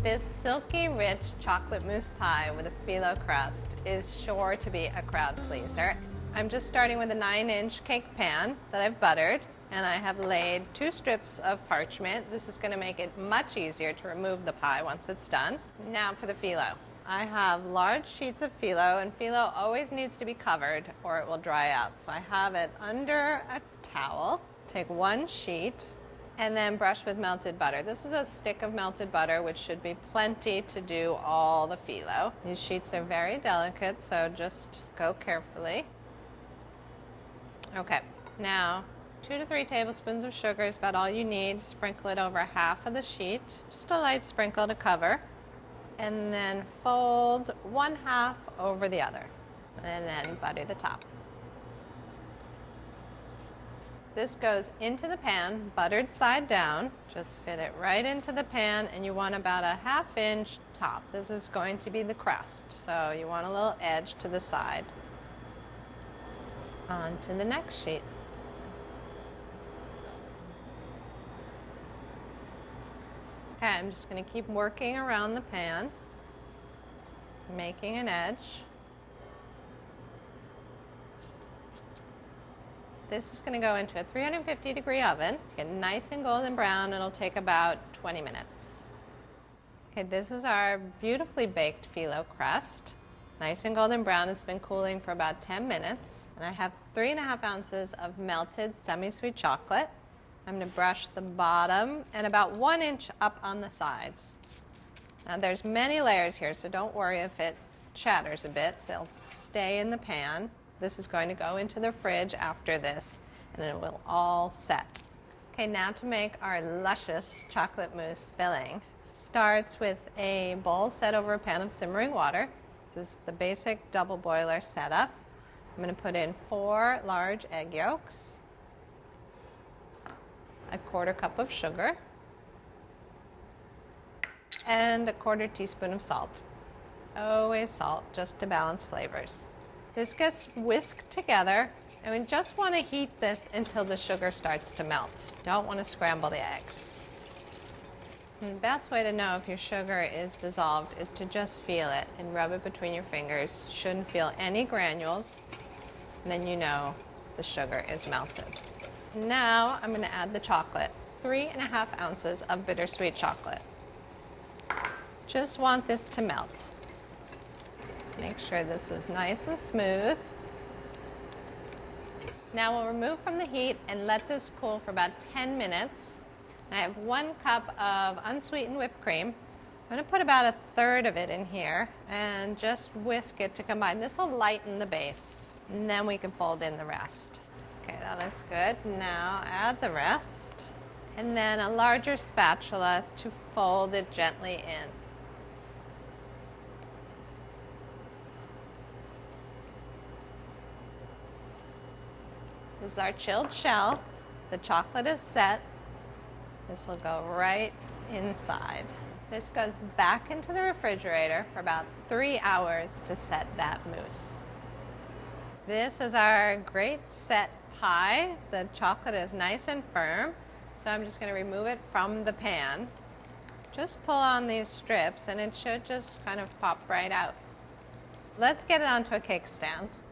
This silky, rich chocolate mousse pie with a phyllo crust is sure to be a crowd pleaser. I'm just starting with a 9-inch cake pan that I've buttered, and I have laid 2 strips of parchment. This is going to make it much easier to remove the pie once it's done. Now for the phyllo. I have large sheets of phyllo, and phyllo always needs to be covered or it will dry out. So I have it under a towel. Take 1 sheet and then brush with melted butter. This is a stick of melted butter, which should be plenty to do all the phyllo. These sheets are very delicate, so just go carefully. Okay, now 2 to 3 tablespoons of sugar is about all you need. Sprinkle it over half of the sheet, just a light sprinkle to cover. And then fold 1/2 over the other, and then butter the top. This goes into the pan, buttered side down. Just fit it right into the pan, and you want about a 1/2 inch top. This is going to be the crust, so you want a little edge to the side. On to the next sheet. Okay, I'm just going to keep working around the pan, making an edge. This is going to go into a 350-degree oven. Get nice and golden brown. It'll take about 20 minutes. Okay, this is our beautifully baked phyllo crust. Nice and golden brown. It's been cooling for about 10 minutes. And I have 3.5 ounces of melted semi-sweet chocolate. I'm going to brush the bottom and about 1 inch up on the sides. Now there's many layers here, so don't worry if it shatters a bit. They'll stay in the pan. This is going to go into the fridge after this, and it will all set. Okay, now to make our luscious chocolate mousse filling. Starts with a bowl set over a pan of simmering water. This is the basic double boiler setup. I'm going to put in 4 large egg yolks, a 1/4 cup of sugar, and a 1/4 teaspoon of salt. Always salt, just to balance flavors. This gets whisked together, and we just want to heat this until the sugar starts to melt. Don't want to scramble the eggs. And the best way to know if your sugar is dissolved is to just feel it and rub it between your fingers. Shouldn't feel any granules, and then you know the sugar is melted. Now I'm going to add the chocolate, 3.5 ounces of bittersweet chocolate. Just want this to melt. Make sure this is nice and smooth. Now we'll remove from the heat and let this cool for about 10 minutes. I have 1 cup of unsweetened whipped cream. I'm going to put about 1/3 of it in here and just whisk it to combine. This will lighten the base, and then we can fold in the rest. Okay, that looks good. Now add the rest, and then a larger spatula to fold it gently in. This is our chilled shell. The chocolate is set. This will go right inside. This goes back into the refrigerator for about 3 hours to set that mousse. This is our great set pie. The chocolate is nice and firm, so I'm just going to remove it from the pan. Just pull on these strips and it should just kind of pop right out. Let's get it onto a cake stand.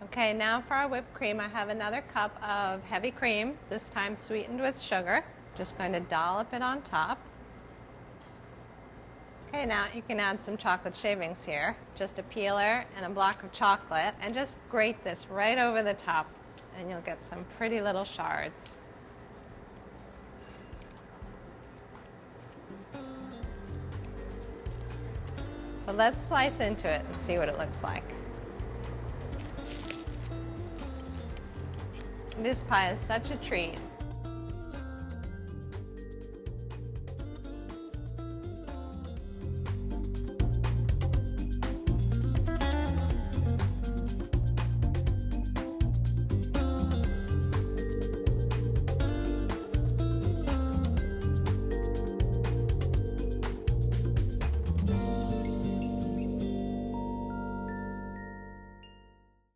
Okay, now for our whipped cream, I have another cup of heavy cream, this time sweetened with sugar. Just going to dollop it on top. Okay, now you can add some chocolate shavings here. Just a peeler and a block of chocolate, and just grate this right over the top, and you'll get some pretty little shards. So let's slice into it and see what it looks like. This pie is such a treat.